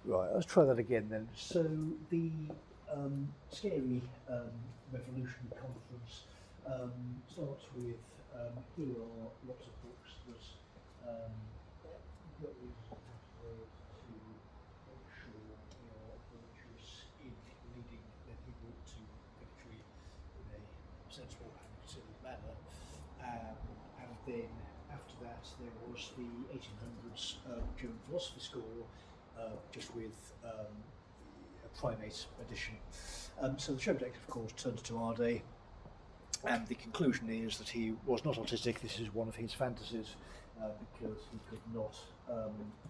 Right, let's try that again then. So the scary revolutionary conference starts with here are lots of books that we have to make sure they are virtuous in leading their people to victory in a sensible and considered manner. And then after that there was the 1800s German philosophy school, just with a primate edition. So the show detective, of course, turns to our day, and the conclusion is that he was not autistic. This is one of his fantasies, because he could not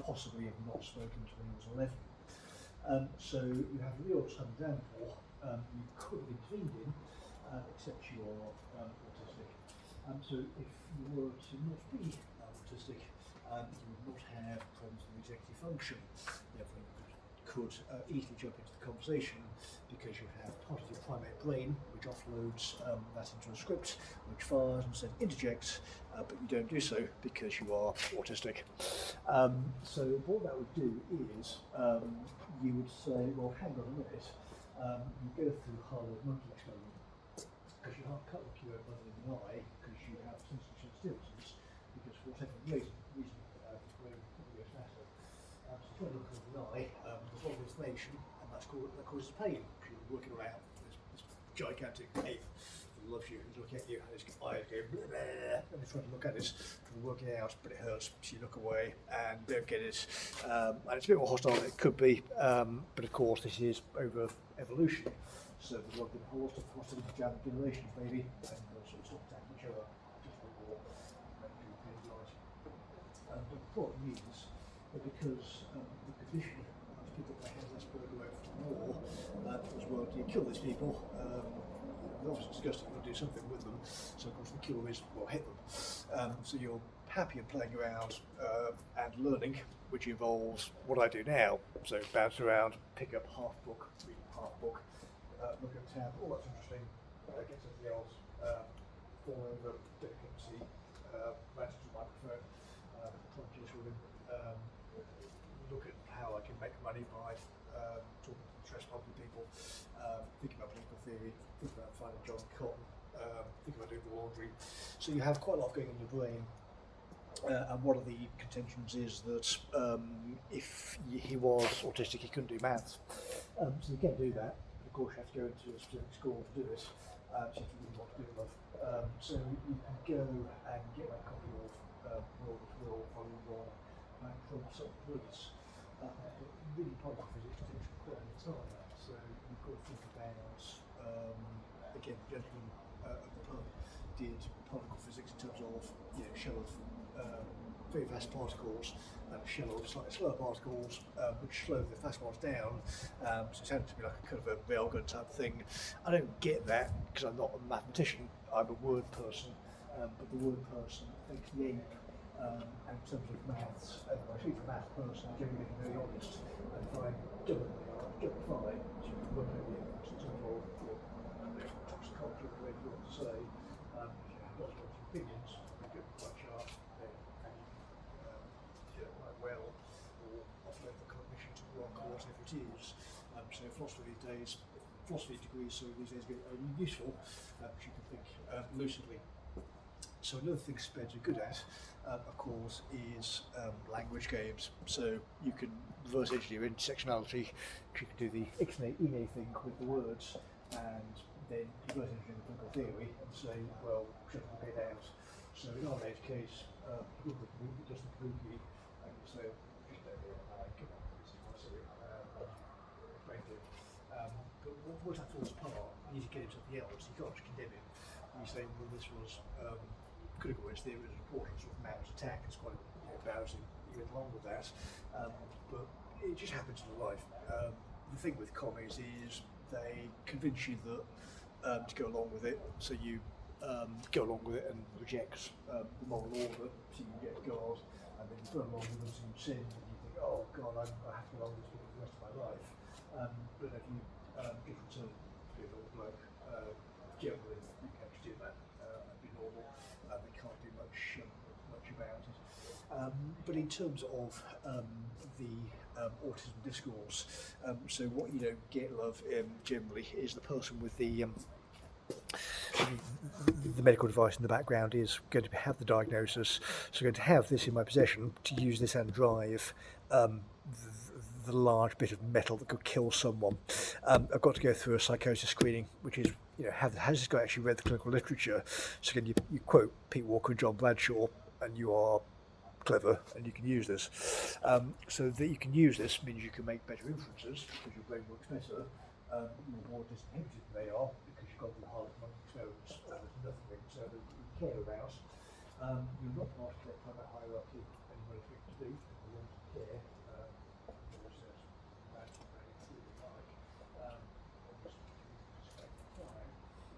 possibly have not spoken to when he was 11. So you have a real example you could have intervened in, except you are autistic. So if you were to not be autistic, you would not have problems with executive function. Therefore, you could easily jump into the conversation because you have part of your primate brain which offloads that into a script which fires and then interjects, but you don't do so because you are autistic. So what that would do is you would say, well, hang on a minute, you go through Harvard monkey experiment because you can't cut look your own mother in the eye because you have sensitivities, because for whatever reason brain probably gets better. So try to look in the eye, there's a lot of inflammation, and that causes pain because you're working around this gigantic ape who loves you, who's looking at you, and his eyes go blah, blah, blah, and you're trying to look at it, trying to work it out, but it hurts, so you look away and don't get it. And it's a bit more hostile than it could be, but of course this is over evolution. So there's a whole lot of hostility down the generations maybe, and they'll sort of stop attacking each other just for war. But the problem is that because the condition of people that have less burden away from war, as well, do you kill these people? They're obviously disgusting, you've got to do something with them, so of course the cure is, well, hit them. So you're happier playing around and learning, which involves what I do now. So bounce around, pick up half book, read half book, look at a tab, all that's interesting, get something else, fall over, difficulty, manage the microphone, practice with him, look at how I can make money by talking to interest public people, think about political theory, think about finding John Cotton, think about doing the laundry. So you have quite a lot going in your brain. And one of the contentions is that if he was autistic, he couldn't do maths. So you can do that. Of course, you have to go into a specific school to do it. So you have to really want to do it. So you can go and get a copy of World at Will, Volume 1, from some release. But really, particle physics takes quite a long time. So you've got to think about, again, the gentleman at the pub did particle physics in terms of shell of very fast particles and a shell of slightly slower particles, which slow the fast ones down. So it sounded to me like a kind of a railgun type thing. I don't get that because I'm not a mathematician, I'm a word person, but the word person makes the ape, and in terms of maths, and I speak for a maths person, I'm generally very honest, and if I justify to work out the inputs in terms of toxicology, or whatever you want to say, if you have lots of opinions, you get quite sharp, well, or offload the cognition to rock or whatever it is. So philosophy degrees get only useful because you can think lucidly. So another thing speds are good at, of course, is language games. So you can reverse engineer intersectionality. You can do the ixnay thing with the words, and then reverse engineer the political theory and say, well, shut the bit out. So in our case, just the kabuki. And so, just over come on, this is what I say, explain to him. But what that falls apart, you need to get himself the elves, you can't just condemn him. And you say, well, this was critical race theory, and important sort of mouse attack, it's quite embarrassing, you went along with that. But it just happens in life. The thing with commies is they convince you that to go along with it, so you go along with it and reject the moral order, so you get God, and then you go along with it and you sin, and you think, oh God, I have to go along with this for the rest of my life. But if you just return to be a little bloke, generally you can actually do that and be normal, and they can't do much about it. But in terms of the autism discourse. So what you don't get, love, generally is the person with the medical device in the background is going to have the diagnosis, so going to have this in my possession to use this and drive the large bit of metal that could kill someone. I've got to go through a psychosis screening, which is, has this guy actually read the clinical literature? So again, you quote Pete Walker and John Bradshaw, and you are clever and you can use this. So that you can use this means you can make better inferences because your brain works better. You're more disinhibited than they are because you've got the hard experiments and there's nothing that you care about. You're not part of that kind of hierarchy and what you to do because you want to care.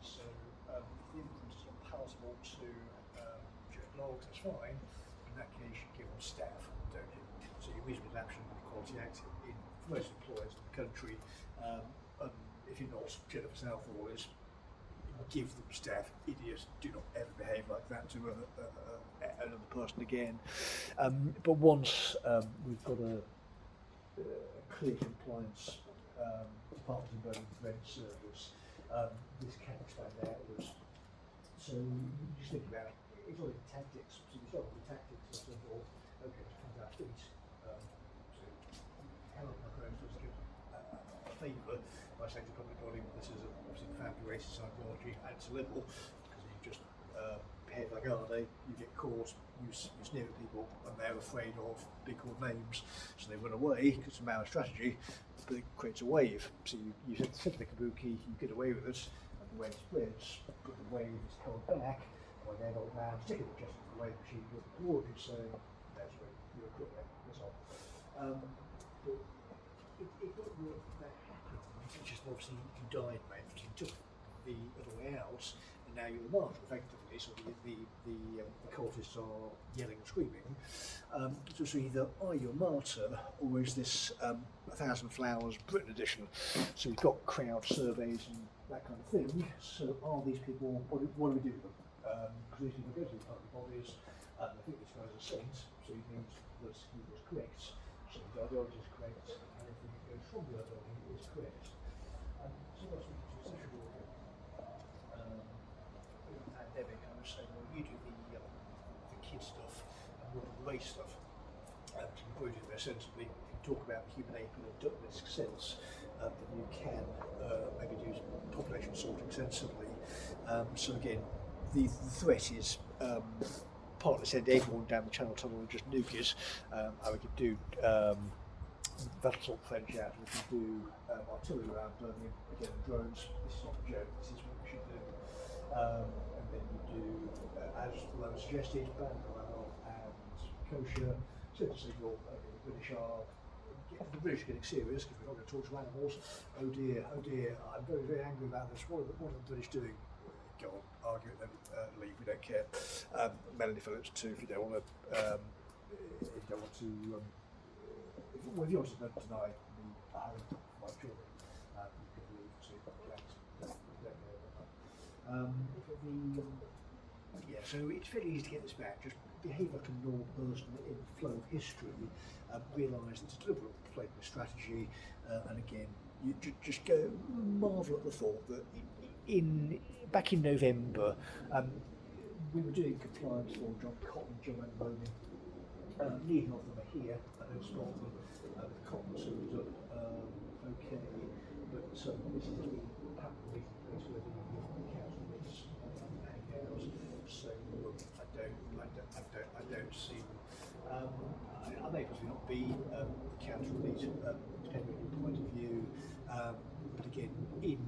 So if the inference is not palatable to logs, that's fine. In that case, you give them staff, don't you? So your reasonable adaptation and Equality Act in most employers in the country. If you're not, Jennifer Southall is give them staff. Idiots, do not ever behave like that to another person again. But once we've got a clear compliance department in Birmingham Rent Service, this can expand outwards. So you just think about it's all in tactics. So you start with the tactics and sort of, okay, let's come to our feet. So Helen Macron does give a favour by saying to the public body, this is obviously family racist ideology and it's illegal because you just behave like Arde, you get caught, you sneer at people and they're afraid of big called names, so they run away because it's a Maoist strategy, but it creates a wave. So you set the kabuki, you get away with it, and the wave spreads, but the wave is held back by the adult man, particularly just the wave machine looking towards you saying, that's where you're a crook, that's all. But it got work that happened, it's just obviously you died, mate, because you took the other way out, and now you're the martyr effectively, so the cultists are yelling and screaming. So it's either are you a martyr, or is this 1,000 Flowers Britain edition? So you've got crowd surveys and that kind of thing, so are these people, what do we do with them? Because these people go to the public bodies, I think this guy's a saint, so he means that he was correct, so the ideology is correct, and everything that goes from the ideology is correct. So that's what you do social order. In the pandemic, I was saying, well, you do the kid stuff and we'll do the race stuff. To be quoted there sensibly, you can talk about the human ape in a Darwinistic sense, but you can maybe do population sorting sensibly. So again, the threat is partly send everyone down the Channel Tunnel and just nuke it. We could do that'll sort French out, and we can do artillery around Birmingham, again drones. This is not a joke, this is what we should do. And then you do, as Lowe suggested, ban halal and kosher, send a signal, the British are getting serious because we're not going to talk to animals. Oh dear, I'm very, very angry about this. What are the British doing? Go on, argue it, then leave. We don't care. Melanie Phillips too. If you don't want to, if you don't want to, if you want to deny me a home for my children, you can leave too. We don't care about that. Yeah, so it's fairly easy to get this back. Just behave like a normal person in the flow of history. Realise it's a deliberate playbook strategy, and again, you just go marvel at the thought that back in November, we were doing compliance for John Cotton, Joanne Loney. Neither of them are here. I don't spot them. The Cotton suit up okay, but this is the pattern meeting place where the council meets hang out. So I don't see. I may possibly not be counter elite, depending on your point of view. But again, in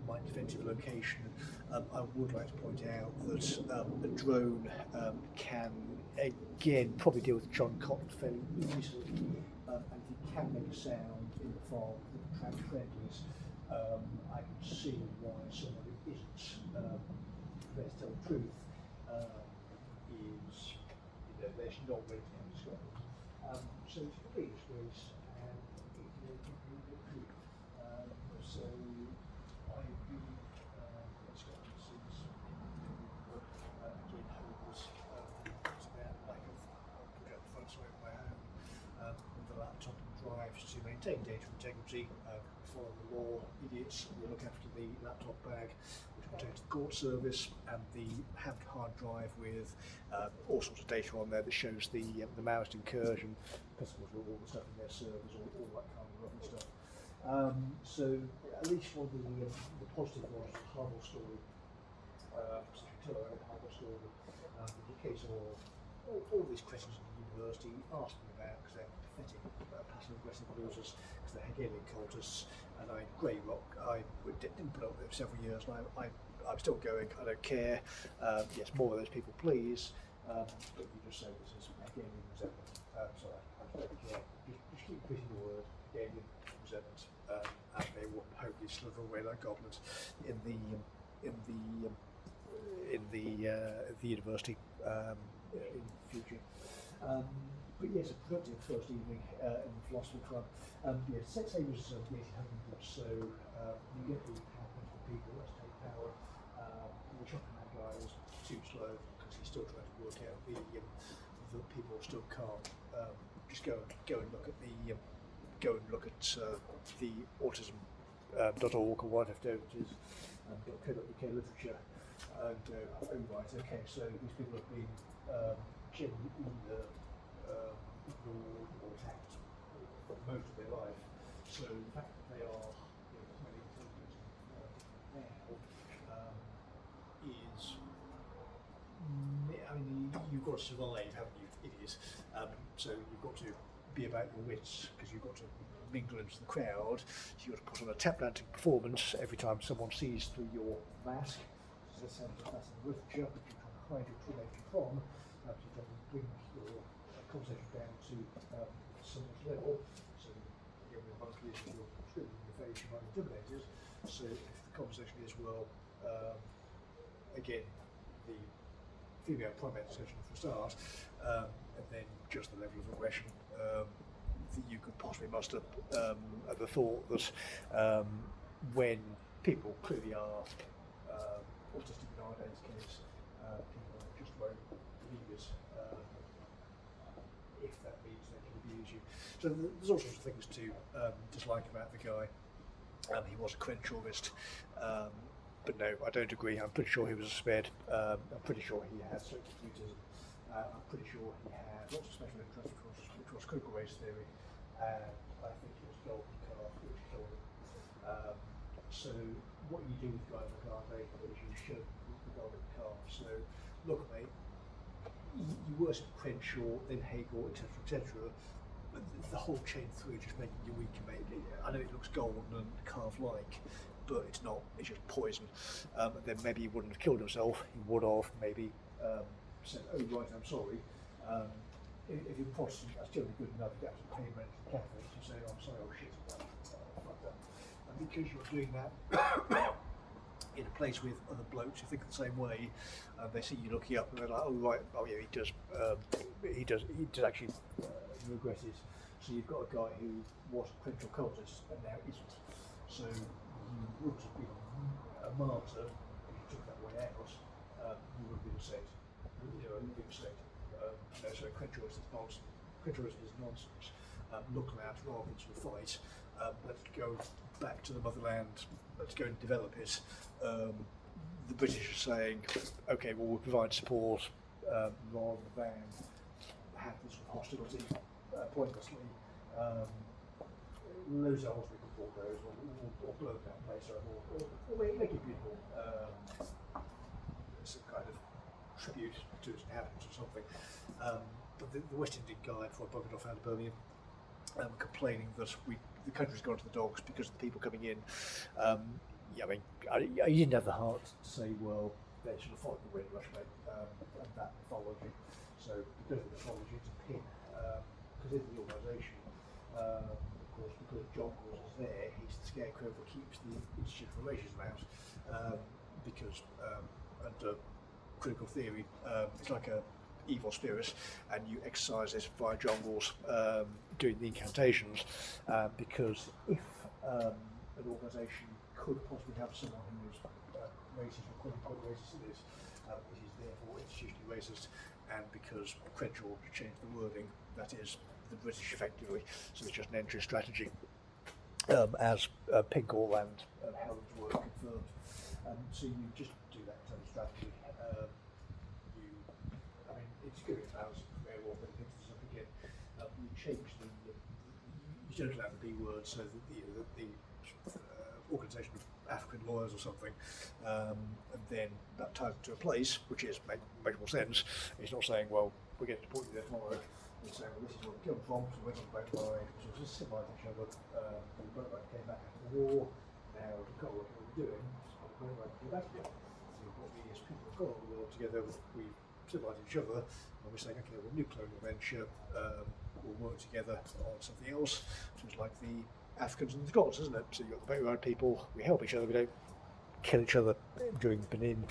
my defensive location, I would like to point out that a drone can again probably deal with John Cotton fairly easily, and if it can make a sound in the fog that attracts friendlies, I can see why someone who isn't prepared to tell the truth is, there's not ready to come to Scotland. So it's a complete disgrace, and so I've been in Scotland since again homeless. It's about lack of putting up the front side of my home with a laptop and drives maintain data integrity, follow the law, idiots, they look after the laptop bag, which contains the court service, and the hard drive with all sorts of data on there that shows the Maoist incursion, customers with all the stuff in their servers, all that kind of lovely stuff. So at least one of the positive ones is a Harville story. So if you tell a Harville story, in the case of all these questions in the university ask me about because they're pathetic, passive aggressive losers, because they're Hegelian cultists, and Grey Rock, I didn't put up with it for several years, and I'm still going, I don't care. Yes, more of those people please, but you just say this is Hegelian resentment. Sorry, I don't care. Just keep repeating the word Hegelian resentment, and they will hopefully slither away like goblins in the university in the future. But yes, a productive first evening in the philosophy club. Yes, Say was 1800s, so you get the PowerPoint of people, let's take power. The chopping that guy was too slow because he's still trying to work out the people still can't. Just go and look at the autism.org or whatever it is, .co.uk literature, and go, oh right, okay, so these people have been generally either ignored or attacked for most of their life. So the fact that they are highly intelligent now is, I mean, you've got to survive, haven't you, idiots? So you've got to be about your wits, because you've got to mingle into the crowd. So you've got to put on a tap dancing performance every time someone sees through your mask. That sounds like that's in literature, but you're trying to hide your true nature from. You're trying to bring your conversation down to someone's level. So again, with monkeys, if you're screaming in the face, you might intimidate it. So if the conversation is, well, again, the female primate discussion for a start, and then just the level of aggression that you could possibly muster at the thought that when people clearly are autistic in nowadays case, people are just won't believe it if that means they can abuse you. So there's all sorts of things to dislike about the guy. He was a Crenshawist, but no, I don't agree. I'm pretty sure he was a sped. I'm pretty sure he had social mutism. I'm pretty sure he had lots of special interests, which was critical race theory, and I think it was golden calf which killed him. So what you do with guys like Arde is you show the golden calf. So look, mate, you worship Crenshaw, then Hegel, etc., etc. The whole chain through just making you weaker, mate. I know it looks golden and calf-like, but it's not. It's just poison. Then maybe he wouldn't have killed himself. He would have maybe said, "Oh right, I'm sorry." If you're Protestant, that's generally good enough. You get some pain rent to the Catholics. You say, "Oh, I'm sorry, oh shit, fuck that." And because you're doing that in a place with other blokes who think the same way, they see you looking up and they're like, "Oh right, oh yeah, he does actually regret it." So you've got a guy who was a Crenshaw cultist and now isn't. So you would have been a martyr if you took that way out. You would have been a saint. A living saint. So Crenshawism is nonsense. Crenshawism is nonsense. Look at rather than sort of fight. Let's go back to the motherland. Let's go and develop it. The British are saying, okay, well, we'll provide support rather than have this sort of hostility pointlessly. Loads of holes we could build those, or blow down place, or make it beautiful. Some kind of tribute to its inhabitants or something. But the West Indian guy, before I buggered off out of Birmingham, complaining that the country's gone to the dogs because of the people coming in. Yeah, I mean, he didn't have the heart to say, well, they sort of followed the Windrush, mate, and that mythology. So because of the mythology, it's a pin, because in the organisation, of course, because John Gauls is there, he's the scarecrow that keeps the institutional racism out, because under critical theory, it's like a evil spirit, and you exercise it via jungles doing the incantations, because if an organisation could possibly have someone who is racist, or quote unquote racist, it is therefore institutionally racist, and because Crenshaw changed the wording, that is the British effectively, so it's just an entry strategy. as Pinkle and Helen's work confirmed. So you just do that kind of strategy. I mean, it's good in balance from airwall, but it picks this up again. You change you don't allow the B word, so that the organisation of African lawyers or something, and then that ties it to a place, which is makes more sense. It's not saying, well, we're going to put you there tomorrow. It's saying, well, this is where we come from, so we're on the boat ride, so it's just civilise each other. The boat ride came back after the war. Now we've got what we're doing, so the boat ride came back again. So what we as people have got all the world together, we civilise each other, and we're saying, okay, well, new colonial venture, we'll work together on something else. So it's like the Africans and the gods, isn't it? So you've got the boat ride people, we help each other, we don't kill each other during Benin.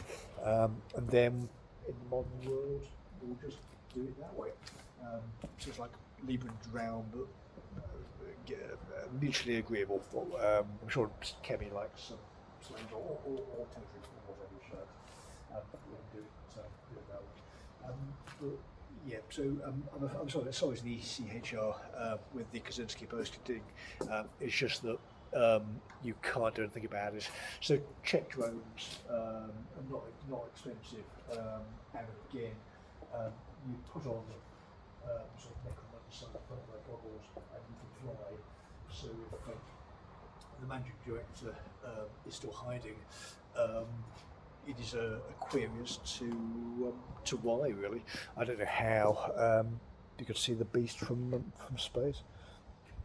And then in the modern world, we'll just do it that way. So it's like Libre and Drown, but mutually agreeable. I'm sure Kemi likes some slaves or territory or whatever, so we can do it that way. But yeah, so I'm sorry to the ECHR with the Kaczynski posting. It's just that you can't do anything about it. So check drones are not expensive, and again, you put on sort of necromancer some front of their goggles, and you can fly. So if the managing director is still hiding, it is a query as to why, really. I don't know how you could see the beast from space.